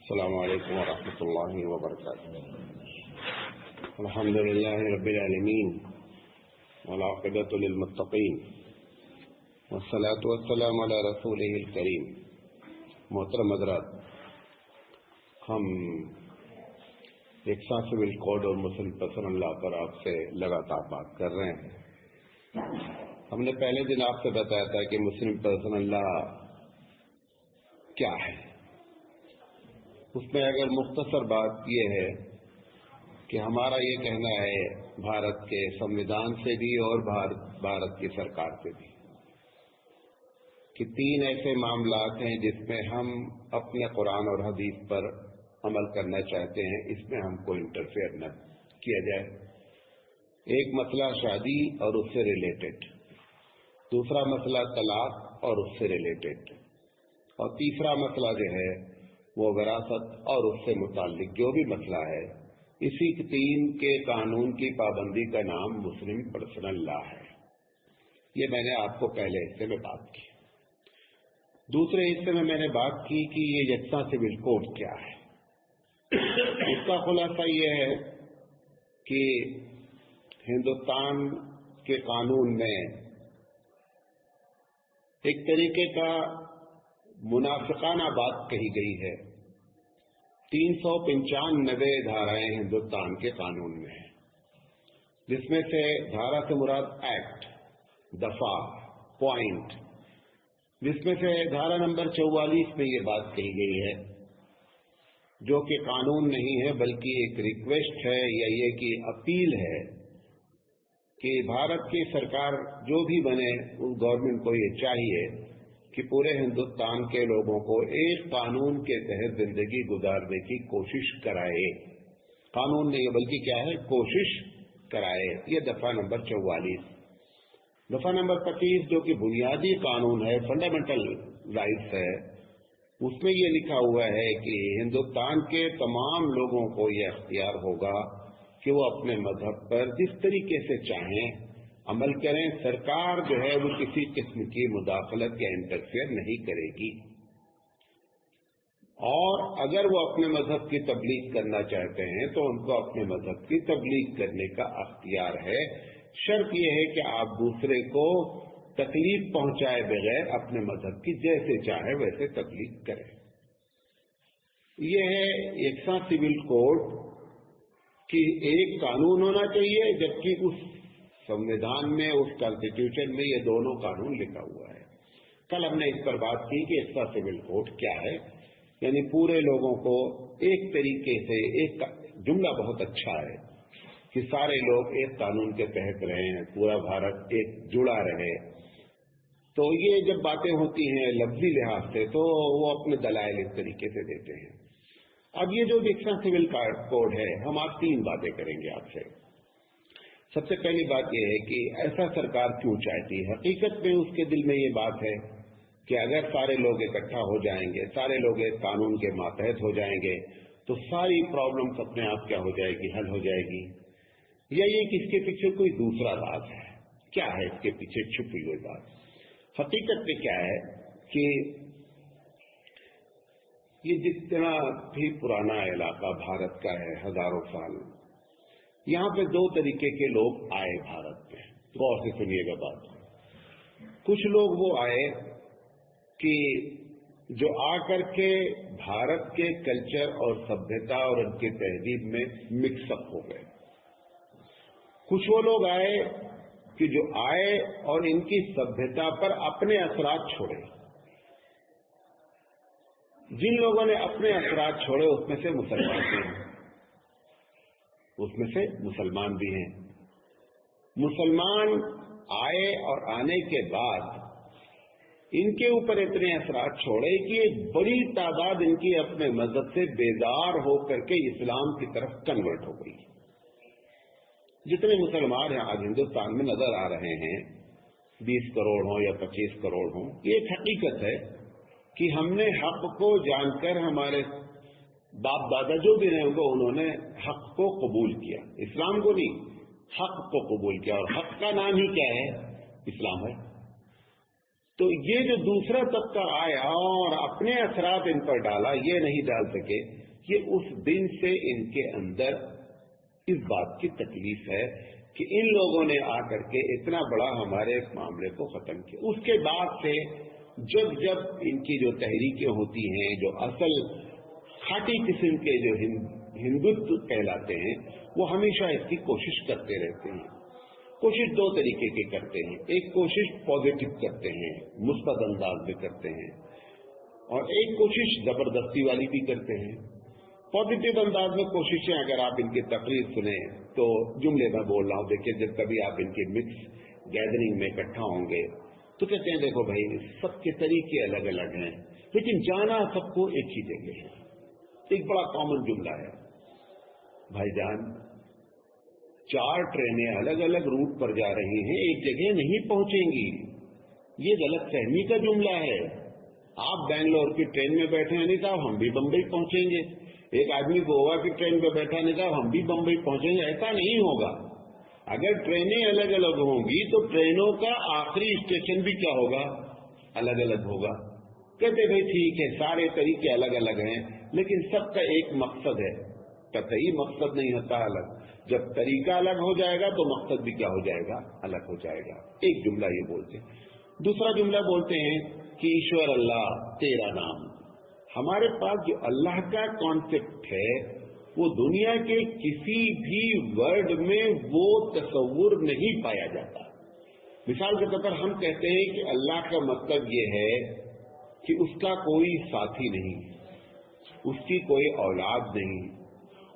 السلام علیکم ورحمۃ اللہ وبرکاتہ۔ الحمد للہ رب العالمین والعاقبۃ للمتقین والصلاة والسلام علی رسولہ الکریم۔ محترم حضرات، ہم یکساں سول کوڈ اور مسلم پسند لا پر آپ سے لگاتار بات کر رہے ہیں۔ ہم نے پہلے دن آپ سے بتایا تھا کہ مسلم پسند لا کیا ہے۔ اس میں اگر مختصر بات یہ ہے کہ ہمارا یہ کہنا ہے بھارت کے سمویدھان سے بھی اور بھارت کی سرکار سے بھی کہ تین ایسے معاملات ہیں جس میں ہم اپنے قرآن اور حدیث پر عمل کرنا چاہتے ہیں، اس میں ہم کو انٹرفیئر نہ کیا جائے۔ ایک مسئلہ شادی اور اس سے ریلیٹڈ، دوسرا مسئلہ طلاق اور اس سے ریلیٹڈ، اور تیسرا مسئلہ جو ہے وہ وراثت اور اس سے متعلق جو بھی مسئلہ ہے، اسی تین کے قانون کی پابندی کا نام مسلم پرسنل لا ہے۔ یہ میں نے آپ کو پہلے حصے میں بات کی۔ دوسرے حصے میں نے بات کی کہ یہ یکساں سول کوڈ کیا ہے۔ اس کا خلاصہ یہ ہے کہ ہندوستان کے قانون میں ایک طریقے کا منافقانہ بات کہی گئی ہے۔ 395 دھارائیں ہندوستان کے قانون میں ہیں، جس میں سے دھارا سے مراد ایکٹ، دفعہ، پوائنٹ، جس میں سے دھارا نمبر 44 میں یہ بات کہی گئی ہے، جو کہ قانون نہیں ہے بلکہ ایک ریکویسٹ ہے یا یہ کہ اپیل ہے کہ بھارت کی سرکار جو بھی بنے، اس گورنمنٹ کو یہ چاہیے کہ پورے ہندوستان کے لوگوں کو ایک قانون کے تحت زندگی گزارنے کی کوشش کرائے۔ قانون نہیں بلکہ کیا ہے، کوشش کرائے۔ یہ دفعہ نمبر 44۔ دفعہ نمبر 25 جو کہ بنیادی قانون ہے، فنڈامنٹل رائٹس ہے، اس میں یہ لکھا ہوا ہے کہ ہندوستان کے تمام لوگوں کو یہ اختیار ہوگا کہ وہ اپنے مذہب پر جس طریقے سے چاہیں عمل کریں، سرکار جو ہے وہ کسی قسم کی مداخلت یا انٹرفیئر نہیں کرے گی، اور اگر وہ اپنے مذہب کی تبلیغ کرنا چاہتے ہیں تو ان کو اپنے مذہب کی تبلیغ کرنے کا اختیار ہے۔ شرط یہ ہے کہ آپ دوسرے کو تکلیف پہنچائے بغیر اپنے مذہب کی جیسے چاہے ویسے تبلیغ کریں۔ یہ ہے یکساں سول کوڈ کہ ایک قانون ہونا چاہیے، جبکہ اس سمویدھان میں، اس کانسٹیٹیوشن میں یہ دونوں قانون لکھا ہوا ہے۔ کل ہم نے اس پر بات کی کہ یکساں سول کوڈ کیا ہے، یعنی پورے لوگوں کو ایک طریقے سے، ایک جملہ بہت اچھا ہے کہ سارے لوگ ایک قانون کے تحت رہیں، پورا بھارت ایک جڑا رہے۔ تو یہ جب باتیں ہوتی ہیں لفظی لحاظ سے تو وہ اپنے دلائل اس طریقے سے دیتے ہیں۔ اب یہ جو یکساں سول کوڈ ہے، ہم آپ تین باتیں کریں گے آپ سے۔ سب سے پہلی بات یہ ہے کہ ایسا سرکار کیوں چاہتی ہے؟ حقیقت میں اس کے دل میں یہ بات ہے کہ اگر سارے لوگ اکٹھا ہو جائیں گے، سارے لوگ ایک قانون کے ماتحت ہو جائیں گے تو ساری پرابلمس اپنے آپ کیا ہو جائے گی، حل ہو جائے گی۔ یا یہ کہ اس کے پیچھے کوئی دوسرا راز ہے؟ کیا ہے اس کے پیچھے چھپی ہوئی بات؟ حقیقت میں کیا ہے کہ یہ جتنا بھی پرانا علاقہ بھارت کا ہے، ہزاروں سال، یہاں پہ دو طریقے کے لوگ آئے بھارت میں۔ غور سے سنیے گا بات۔ کچھ لوگ وہ آئے کہ جو آ کر کے بھارت کے کلچر اور سبھیتا اور ان کی تہذیب میں مکس اپ ہو گئے۔ کچھ وہ لوگ آئے کہ جو آئے اور ان کی سبھیتا پر اپنے اثرات چھوڑے۔ جن لوگوں نے اپنے اثرات چھوڑے اس میں سے مسلمان بھی ہیں، مسلمان بھی ہیں۔ مسلمان آئے اور آنے کے بعد ان کے اوپر اتنے اثرات چھوڑے کہ ایک بڑی تعداد ان کی اپنے مذہب سے بیزار ہو کر کے اسلام کی طرف کنورٹ ہو گئی۔ جتنے مسلمان ہیں آج ہندوستان میں نظر آ رہے ہیں، 20 کروڑ ہوں یا 25 کروڑ ہوں، یہ ایک حقیقت ہے کہ ہم نے حق کو جان کر، ہمارے باپ دادا جو بھی رہے ہوگا انہوں نے حق کو قبول کیا، اسلام کو نہیں، حق کو قبول کیا، اور حق کا نام ہی کیا ہے؟ اسلام ہے۔ تو یہ جو دوسرا طبقہ آیا اور اپنے اثرات ان پر ڈالا، یہ نہیں ڈال سکے، یہ اس دن سے ان کے اندر اس بات کی تکلیف ہے کہ ان لوگوں نے آ کر کے اتنا بڑا ہمارے معاملے کو ختم کیا۔ اس کے بعد سے جب جب ان کی جو تحریکیں ہوتی ہیں، جو اصل کھاٹی قسم کے جو ہندوتو کہلاتے ہیں، وہ ہمیشہ اس کی کوشش کرتے رہتے ہیں۔ کوشش دو طریقے کی کرتے ہیں، ایک کوشش پازیٹو کرتے ہیں، مثبت انداز میں کرتے ہیں، اور ایک کوشش زبردستی والی بھی کرتے ہیں۔ پازیٹو انداز میں کوششیں اگر آپ ان کی تقریر سنیں تو جملے میں بول رہا ہوں، دیکھیں جب کبھی آپ ان کی مکس گیدرنگ میں اکٹھا ہوں گے تو کہتے ہیں دیکھو بھائی سب کے طریقے الگ الگ ہیں لیکن جانا سب کو ایک ہی جگہ ہے۔ ایک بڑا کامن جملہ ہے، بھائی جان 4 ٹرینیں الگ الگ روٹ پر جا رہی ہیں، ایک جگہ نہیں پہنچیں گی، یہ غلط فہمی کا جملہ ہے۔ آپ بنگلور کی ٹرین میں بیٹھے ہیں نہیں صاحب، ہم بھی بمبئی پہنچیں گے، ایک آدمی گوا کی ٹرین پہ بیٹھا نہیں صاحب ہم بھی بمبئی پہنچیں گے، ایسا نہیں ہوگا۔ اگر ٹرینیں الگ الگ ہوں گی تو ٹرینوں کا آخری اسٹیشن بھی کیا ہوگا؟ الگ الگ ہوگا۔ کہتے بھائی ٹھیک ہے سارے طریقے الگ الگ ہیں لیکن سب کا ایک مقصد ہے، قطعی مقصد نہیں ہوتا الگ، جب طریقہ الگ ہو جائے گا تو مقصد بھی کیا ہو جائے گا؟ الگ ہو جائے گا۔ ایک جملہ یہ بولتے ہیں۔ دوسرا جملہ بولتے ہیں کہ ایشور اللہ تیرا نام۔ ہمارے پاس جو اللہ کا کانسیپٹ ہے وہ دنیا کے کسی بھی ورڈ میں وہ تصور نہیں پایا جاتا۔ مثال کے طور پر ہم کہتے ہیں کہ اللہ کا مطلب یہ ہے کہ اس کا کوئی ساتھی نہیں، اس کی کوئی اولاد نہیں،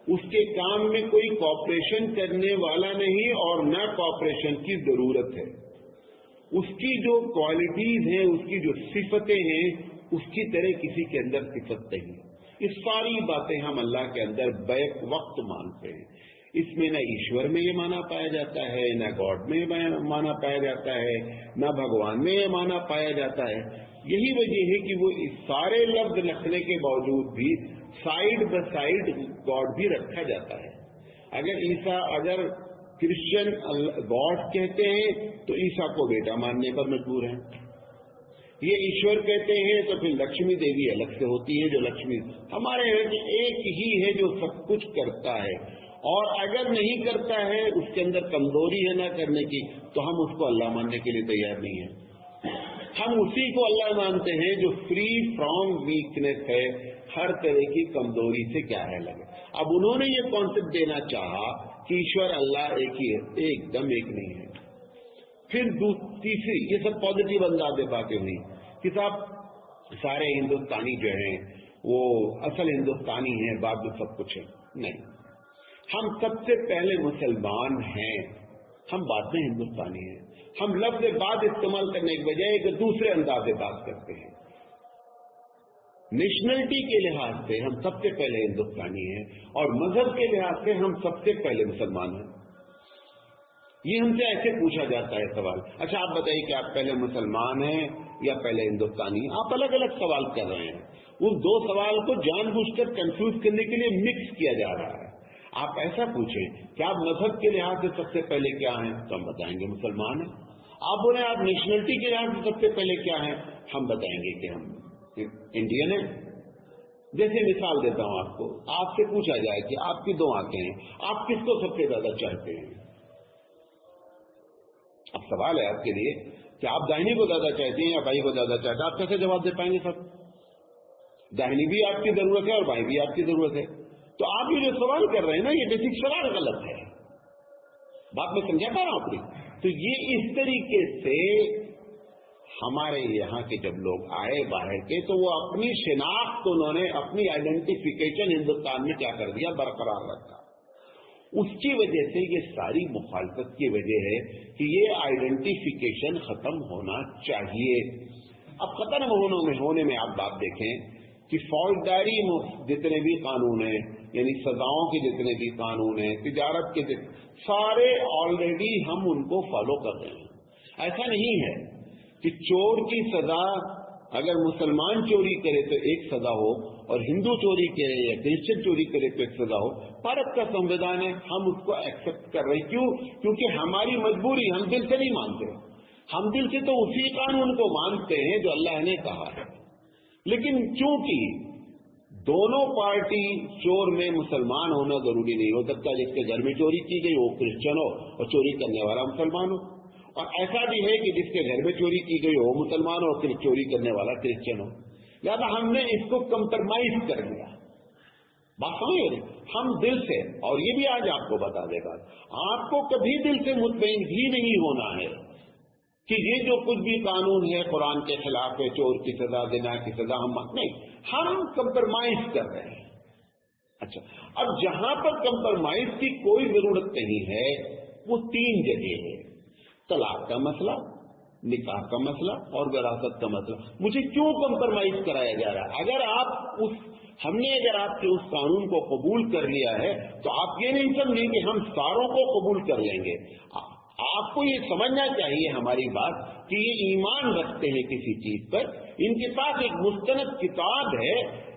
اس کے کام میں کوئی کوآپریشن کرنے والا نہیں اور نہ کوآپریشن کی ضرورت ہے۔ اس کی جو کوالٹیز ہیں، اس کی جو صفتیں ہیں، اس کی طرح کسی کے اندر صفت نہیں۔ یہ ساری باتیں ہم اللہ کے اندر بیک وقت مانتے ہیں۔ اس میں نہ ایشور میں یہ مانا پایا جاتا ہے، نہ گاڈ میں مانا پایا جاتا ہے، نہ بھگوان میں یہ مانا پایا جاتا ہے۔ یہی وجہ ہے کہ وہ اس سارے لفظ رکھنے کے باوجود بھی سائیڈ بائی سائیڈ گاڈ بھی رکھا جاتا ہے۔ اگر کرسچن گاڈ کہتے ہیں تو عیسیٰ کو بیٹا ماننے پر مجبور ہیں، یہ ایشور کہتے ہیں تو پھر لکشمی دیوی الگ سے ہوتی ہے جو لکشمی، ہمارے یہاں ایک ہی ہے جو سب کچھ کرتا ہے، اور اگر نہیں کرتا ہے اس کے اندر کمزوری ہے نہ کرنے کی تو ہم اس کو اللہ ماننے کے لیے تیار نہیں ہیں۔ ہم اسی کو اللہ مانتے ہیں جو فری فرام ویکنیس ہے، ہر طرح کی کمزوری سے کیا ہے لگے۔ اب انہوں نے یہ کانسیپٹ دینا چاہا کہ ایشور اللہ ایک ہی ہے، ایک دم ایک نہیں ہے۔ پھر تیسری، یہ سب پازیٹیو انداز میں باتیں ہوئی کہ صاحب سارے ہندوستانی جو ہیں وہ اصل ہندوستانی ہیں، بعد میں سب کچھ ہے، نہیں، ہم سب سے پہلے مسلمان ہیں، ہم بعد میں ہندوستانی ہیں۔ ہم لفظ بعد استعمال کرنے کے بجائے ایک دوسرے انداز سے بات کرتے ہیں۔ نیشنلٹی کے لحاظ سے ہم سب سے پہلے ہندوستانی ہیں اور مذہب کے لحاظ سے ہم سب سے پہلے مسلمان ہیں۔ یہ ہم سے ایسے پوچھا جاتا ہے سوال، اچھا آپ بتائیے کہ آپ پہلے مسلمان ہیں یا پہلے ہندوستانی؟ آپ الگ الگ سوال کر رہے ہیں، ان دو سوال کو جان بوجھ کر کنفیوز کرنے کے لیے مکس کیا جا رہا ہے۔ آپ ایسا پوچھیں کہ آپ مذہب کے لحاظ سے سب سے پہلے کیا ہیں تو ہم بتائیں گے مسلمان ہیں۔ آپ بولیں آپ نیشنلٹی کے لحاظ سے سب سے پہلے کیا ہیں، ہم بتائیں گے کہ ہم انڈین ہیں۔ جیسے مثال دیتا ہوں آپ کو، آپ سے پوچھا جائے کہ آپ کی 2 آنکھیں ہیں، آپ کس کو سب سے زیادہ چاہتے ہیں؟ اب سوال ہے آپ کے لیے کہ آپ داہنی کو زیادہ چاہتے ہیں یا بائیں کو زیادہ چاہتے ہیں، آپ کیسے جواب دے پائیں گے؟ سب داہنی بھی آپ کی ضرورت ہے اور بائیں بھی آپ کی ضرورت ہے، تو آپ یہ جو سوال کر رہے ہیں نا یہ بیسک سوال غلط ہے۔ بات میں سمجھا پا رہا ہوں اپنی؟ تو یہ اس طریقے سے ہمارے یہاں کے جب لوگ آئے باہر کے تو وہ اپنی شناخت، انہوں نے اپنی آئیڈینٹیفیکیشن ہندوستان میں کیا کر دیا، برقرار رکھا۔ اس کی وجہ سے یہ ساری مخالفت کی وجہ ہے کہ یہ آئیڈینٹیفیکیشن ختم ہونا چاہیے۔ اب ختم ہونے میں آپ بات دیکھیں کہ فوجداری جتنے بھی قانون ہیں، یعنی سزاؤں کے جتنے بھی قانون ہیں، تجارت کے سارے آلریڈی ہم ان کو فالو کر رہے ہیں۔ ایسا نہیں ہے کہ چور کی سزا اگر مسلمان چوری کرے تو ایک سزا ہو اور ہندو چوری کرے یا کرسچن چوری کرے تو ایک سزا ہو۔ بھارت کا سنویدھان ہے، ہم اس کو ایکسپٹ کر رہے ہیں۔ کیوں؟ کیونکہ ہماری مجبوری، ہم دل سے نہیں مانتے، ہم دل سے تو اسی قانون کو مانتے ہیں جو اللہ نے کہا ہے، لیکن چونکہ دونوں پارٹی چور میں مسلمان ہونا ضروری نہیں ہو سکتا، جس کے گھر میں چوری کی گئی وہ کرسچن ہو اور چوری کرنے والا مسلمان ہو، اور ایسا بھی ہے کہ جس کے گھر میں چوری کی گئی وہ مسلمان ہو اور چوری کرنے والا کرسچن ہو۔ لہٰذا ہم نے اس کو کمپرمائز کر لیا۔ بات سمجھ رہے؟ ہم دل سے، اور یہ بھی آج آپ کو بتا دے گا، آپ کو کبھی دل سے مطمئن بھی نہیں ہونا ہے کہ یہ جو کچھ بھی قانون ہے قرآن کے خلاف ہے، چور کی سزا، زنا کی سزا، ہم کمپرمائز کر رہے ہیں۔ اچھا، اب جہاں پر کمپرمائز کی کوئی ضرورت نہیں ہے وہ 3 جگہ ہے: طلاق کا مسئلہ، نکاح کا مسئلہ اور وراثت کا مسئلہ۔ مجھے کیوں کمپرمائز کرایا جا رہا ہے؟ ہم نے اگر آپ کے اس قانون کو قبول کر لیا ہے تو آپ یہ نہیں سمجھیں کہ ہم ساروں کو قبول کر لیں گے۔ آپ کو یہ سمجھنا چاہیے ہماری بات کہ یہ ایمان رکھتے ہیں کسی چیز پر، ان کے پاس ایک مستند کتاب ہے،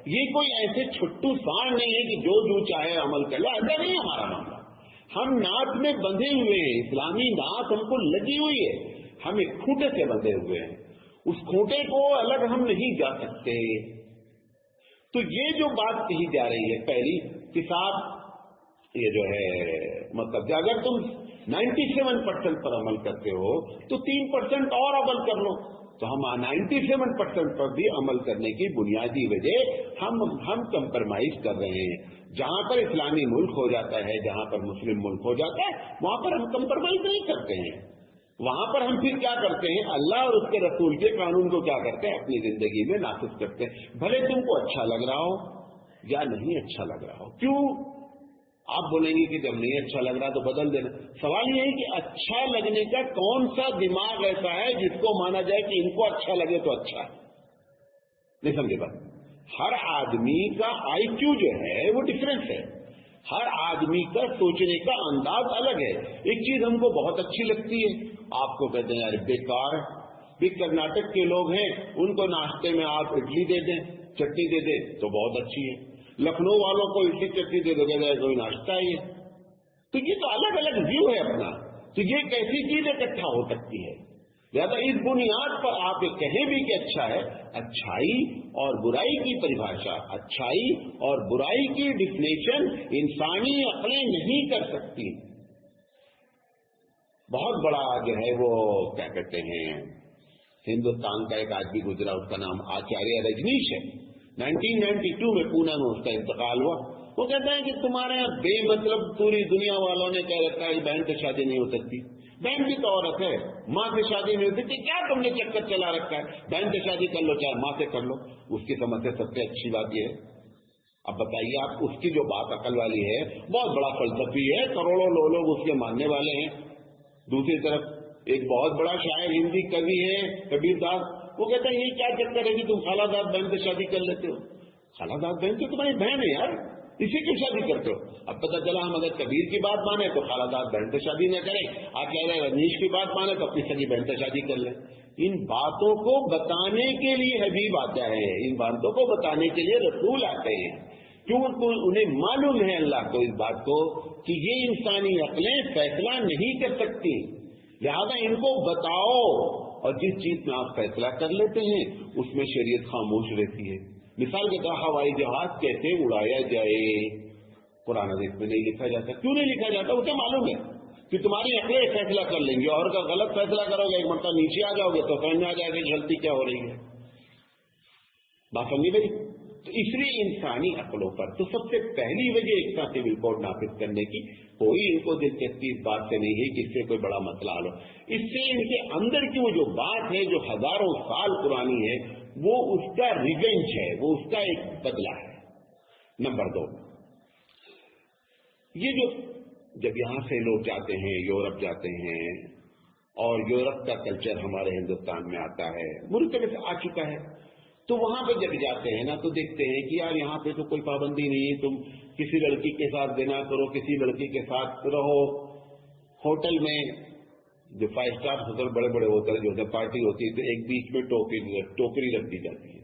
یہ کوئی ایسے چھٹو سان نہیں ہے کہ جو چاہے عمل کر لے، ایسا نہیں ہمارا معاملہ۔ ہم نعت میں بندھے ہوئے ہیں، اسلامی نعت ہم کو لگی ہوئی ہے، ہم ایک کھوٹے سے بندھے ہوئے ہیں، اس کھوٹے کو الگ ہم نہیں جا سکتے۔ تو یہ جو بات کہی جا رہی ہے پہلی کہ صاحب یہ جو ہے مطلب اگر تم 97% پر عمل کرتے ہو تو 3% اور عمل کر لو، تو ہم 97% پر بھی عمل کرنے کی بنیادی وجہ ہم کمپرمائز کر رہے ہیں۔ جہاں پر اسلامی ملک ہو جاتا ہے، جہاں پر مسلم ملک ہو جاتا ہے، وہاں پر ہم کمپرمائز نہیں کرتے ہیں۔ وہاں پر ہم پھر کیا کرتے ہیں؟ اللہ اور اس کے رسول کے قانون کو کیا کرتے ہیں؟ اپنی زندگی میں نافذ کرتے ہیں، بھلے تم کو اچھا لگ رہا ہو یا نہیں اچھا لگ رہا ہو۔ کیوں؟ آپ بولیں گے کہ جب نہیں اچھا لگ رہا تو بدل دینا۔ سوال یہ ہے کہ اچھا لگنے کا کون سا دماغ ایسا ہے جس کو مانا جائے کہ ان کو اچھا لگے تو اچھا ہے؟ نہیں سمجھے بات؟ ہر آدمی کا آئی کیو جو ہے وہ ڈفرینس ہے، ہر آدمی کا سوچنے کا انداز الگ ہے۔ ایک چیز ہم کو بہت اچھی لگتی ہے، آپ کو کہتے ہیں یار بیکار ہے۔ بھی کرناٹک کے لوگ ہیں، ان کو ناشتے میں آپ اڈلی دے دیں، چٹنی دے دیں تو بہت اچھی ہے۔ لکھنؤ والوں کو اڈلی چٹنی دے دو گے کوئی ناشتہ ہی ہے۔ تو یہ تو الگ الگ ویو ہے اپنا، تو یہ کیسی چیز اکٹھا ہو سکتی ہے؟ لہٰذا اس بنیاد پر آپ یہ کہیں بھی کہ اچھا ہے، اچھائی اور برائی کی پریبھاشا، اچھائی اور برائی کی ڈیفینیشن انسانی عقلیں نہیں کر سکتی۔ بہت بڑا جو ہے وہ کیا کہتے ہیں، ہندوستان کا ایک آدمی گزرا، اس کا نام آچاریہ رجنیش ہے، 1992 میں پونا میں اس کا انتقال ہوا۔ وہ کہتا ہے کہ تمہارے یہاں بے مطلب پوری دنیا والوں نے کہہ رکھا ہے بہن سے شادی نہیں ہو سکتی، بہن بھی تو عورت ہے، ماں سے شادی نہیں ہو سکتی، کیا تم نے چکر چلا رکھا ہے؟ بہن سے شادی کر لو چاہے ماں سے کر لو۔ اس کی سمجھ سے سب سے اچھی بات یہ ہے، اب بتائیے آپ، اس کی جو بات عقل والی ہے، بہت بڑا فلسفی ہے، کروڑوں لوگ اس کے ماننے والے ہیں۔ دوسری طرف ایک بہت بڑا شاعر ہندی کوی ہے کبیر داس، وہ کہتا ہے یہ کیا چکر ہے کہ تم خالہ داد بہن سے شادی کر لیتے ہو؟ خالہ داد بہن تو تمہاری بہن ہے یار، اسی کی شادی کرتے ہو۔ اب پتہ چلا ہم اگر کبیر کی بات مانے تو خالہ داد بہن سے شادی نہ کریں، آپ کہہ رہے ہیں رجنیش کی بات مانے تو اپنی سگی بہن سے شادی کر لیں۔ ان باتوں کو بتانے کے لیے حبیب آتا ہے، ان باتوں کو بتانے کے لیے رسول آتے ہیں، کیوں انہیں معلوم ہے اللہ کو اس بات کو کہ یہ انسانی عقلیں فیصلہ نہیں کر سکتی، لہذا ان کو بتاؤ، اور جس چیز میں آپ فیصلہ کر لیتے ہیں اس میں شریعت خاموش رہتی ہے۔ مثال کے طور ہوائی جہاز کیسے اڑایا جائے قرآن حدیث میں نہیں لکھا جاتا۔ کیوں نہیں لکھا جاتا؟ اسے معلوم ہے کہ تمہاری عقلیں فیصلہ کر لیں گے، اور اگر غلط فیصلہ کرو گے ایک مرتبہ نیچے آ جاؤ گے تو سمجھ میں آ جائے گا غلطی کیا ہو رہی ہے۔ بات سمجھی بھائی؟ تو اس لیے انسانی عقلوں پر تو سب سے پہلی وجہ ایک ساتھ سول کوڈ نافذ کرنے کی کوئی ان کو دلچسپی اس بات سے نہیں ہے کہ اس سے کوئی بڑا مسئلہ حل ہو، اس سے ان کے اندر کی وہ جو بات ہے جو ہزاروں سال پرانی ہے وہ اس کا ریونج ہے، وہ اس کا ایک بدلہ ہے۔ نمبر 2، یہ جو جب یہاں سے لوگ جاتے ہیں یورپ جاتے ہیں اور یورپ کا کلچر ہمارے ہندوستان میں آتا ہے، ملک سے آ چکا ہے، تو وہاں پہ جب جاتے ہیں نا تو دیکھتے ہیں کہ یار یہاں پہ تو کوئی پابندی نہیں ہے، تم کسی لڑکی کے ساتھ دینا کرو، کسی لڑکی کے ساتھ رہو، ہوٹل میں جو 5 اسٹار ہوٹل بڑے بڑے ہوٹل جو پارٹی ہوتی ہے تو ایک بیچ میں ٹوکری رکھ دی جاتی ہے،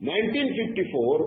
1954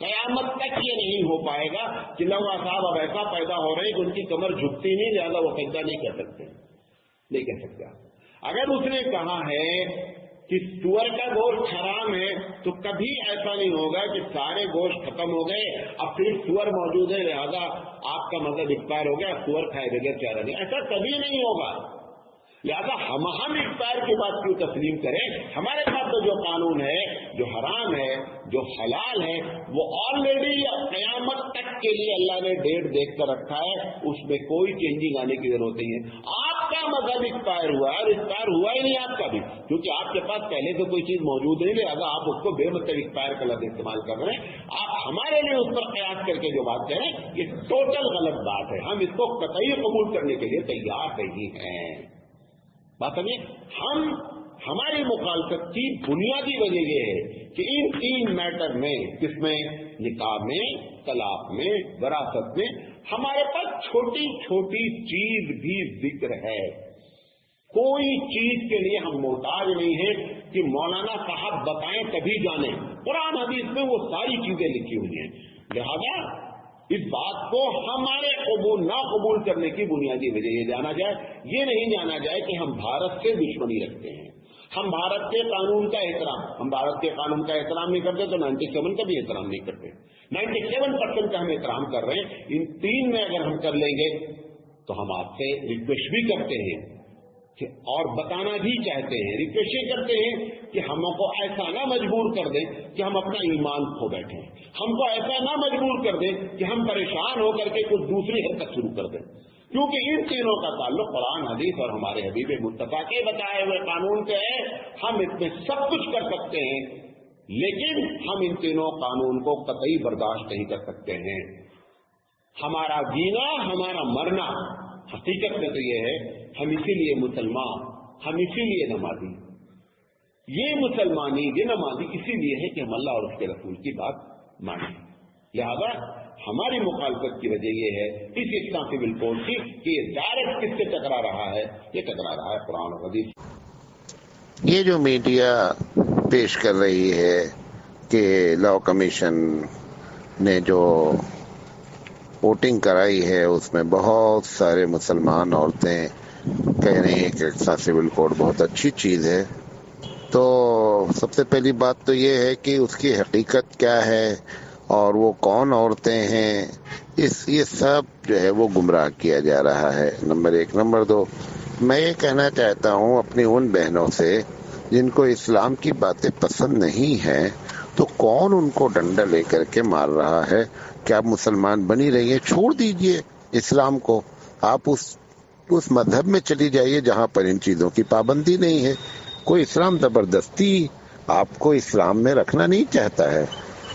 قیامت تک یہ نہیں ہو پائے گا کہ لوگ صاحب اب ایسا پیدا ہو رہے ہیں کہ ان کی کمر جھکتی نہیں، زیادہ وہ سجدہ نہیں کر سکتے، نہیں کہہ سکتا۔ اگر اس نے کہا ہے کہ سور کا گوشت حرام ہے تو کبھی ایسا نہیں ہوگا کہ سارے گوشت ختم ہو گئے، اب صرف سور موجود ہے لہذا آپ کا مذہب ایکسپائر ہو گیا، سور کھائے بغیر چارہ نہیں، ایسا کبھی نہیں ہوگا۔ لہذا ہم ایکسپائر کی بات کیوں تسلیم کریں؟ ہمارے پاس تو جو قانون ہے، جو حرام ہے، جو حلال ہے، وہ آلریڈی قیامت تک کے لیے اللہ نے ڈیٹ دیکھ کر رکھا ہے، اس میں کوئی چینجنگ آنے کی ضرورت نہیں ہے۔ آپ کا مذہب ایکسپائر ہوا ہے اور ایکسپائر ہوا ہی نہیں آپ کا بھی، کیونکہ آپ کے پاس پہلے تو کوئی چیز موجود نہیں، لہٰذا آپ اس کو بے مطلب ایکسپائر کا لفظ استعمال کر رہے ہیں۔ آپ ہمارے لیے اس پر قیاس کر کے جو بات کہیں یہ ٹوٹل غلط بات ہے، ہم اس کو قطعی قبول کرنے کے لیے تیار نہیں ہیں۔ بات سمجھے، ہماری مخالفت کی بنیادی وجہ یہ ہے کہ ان تین میٹر میں، کس میں؟ نکاح میں، طلاق میں، وراثت میں، ہمارے پاس چھوٹی چھوٹی چیز بھی ذکر ہے۔ کوئی چیز کے لیے ہم محتاج نہیں ہیں کہ مولانا صاحب بتائیں تبھی جانیں، قرآن حدیث میں وہ ساری چیزیں لکھی ہوئی ہیں۔ لہذا اس بات کو ہمارے قبول نہ قبول کرنے کی بنیادی وجہ یہ جانا جائے، یہ نہیں جانا جائے کہ ہم بھارت سے دشمنی رکھتے ہیں، ہم بھارت کے قانون کا احترام، ہم بھارت کے قانون کا احترام نہیں کرتے تو 97 کا بھی احترام نہیں کرتے، 97% کا ہم احترام کر رہے ہیں۔ ان تین میں اگر ہم کر لیں گے تو ہم آپ سے ریکویسٹ بھی کرتے ہیں اور بتانا بھی چاہتے ہیں، ریکویسٹ یہ کرتے ہیں کہ ہم کو ایسا نہ مجبور کر دیں کہ ہم اپنا ایمان کھو بیٹھیں، ہم کو ایسا نہ مجبور کر دیں کہ ہم پریشان ہو کر کے کچھ دوسری حرکت شروع کر دیں، کیونکہ ان تینوں کا تعلق قرآن حدیث اور ہمارے حبیب مصطفیٰ کے بتائے ہوئے قانون سے ہے۔ ہم اس میں سب کچھ کر سکتے ہیں، لیکن ہم ان تینوں قانون کو قطعی برداشت نہیں کر سکتے ہیں۔ ہمارا جینا، ہمارا مرنا، حقیقت میں تو یہ ہے ہم اسی لیے مسلمان، ہم اسی لیے نمازی، یہ مسلمانی، یہ نمازی اسی لیے ہے کہ ہم اللہ اور اس کے رسول کی بات مانیں۔ لہذا ہماری مخالفت کی وجہ یہ ہے اس سول کوڈ کی کہ یہ ڈائریکٹ کس سے ٹکرا رہا ہے؟ یہ ٹکرا رہا ہے قرآن اور حدیث۔ یہ جو میڈیا پیش کر رہی ہے کہ لا کمیشن نے جو ووٹنگ کرائی ہے اس میں بہت سارے مسلمان عورتیں کہہ رہی ہیں کہ سول کوڈ بہت اچھی چیز ہے، تو سب سے پہلی بات تو یہ ہے کہ اس کی حقیقت کیا ہے اور وہ کون عورتیں ہیں، یہ سب جو ہے وہ گمراہ کیا جا رہا ہے، نمبر ایک۔ نمبر دو، میں یہ کہنا چاہتا ہوں اپنی ان بہنوں سے جن کو اسلام کی باتیں پسند نہیں ہیں، تو کون ان کو ڈنڈا لے کر کے مار رہا ہے کہ آپ مسلمان بنی رہیے، چھوڑ دیجئے اسلام کو، آپ اس مذہب میں چلی جائیے جہاں پر ان چیزوں کی پابندی نہیں ہے۔ کوئی اسلام زبردستی آپ کو اسلام میں رکھنا نہیں چاہتا ہے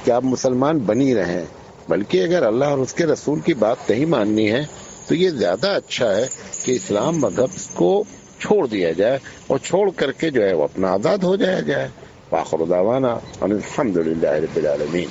کہ آپ مسلمان بنی رہیں، بلکہ اگر اللہ اور اس کے رسول کی بات نہیں ماننی ہے تو یہ زیادہ اچھا ہے کہ اسلام مذہب کو چھوڑ دیا جائے اور چھوڑ کر کے جو ہے وہ اپنا آزاد ہو جائے۔ وآخر دعوانا الحمدللہ رب العالمین۔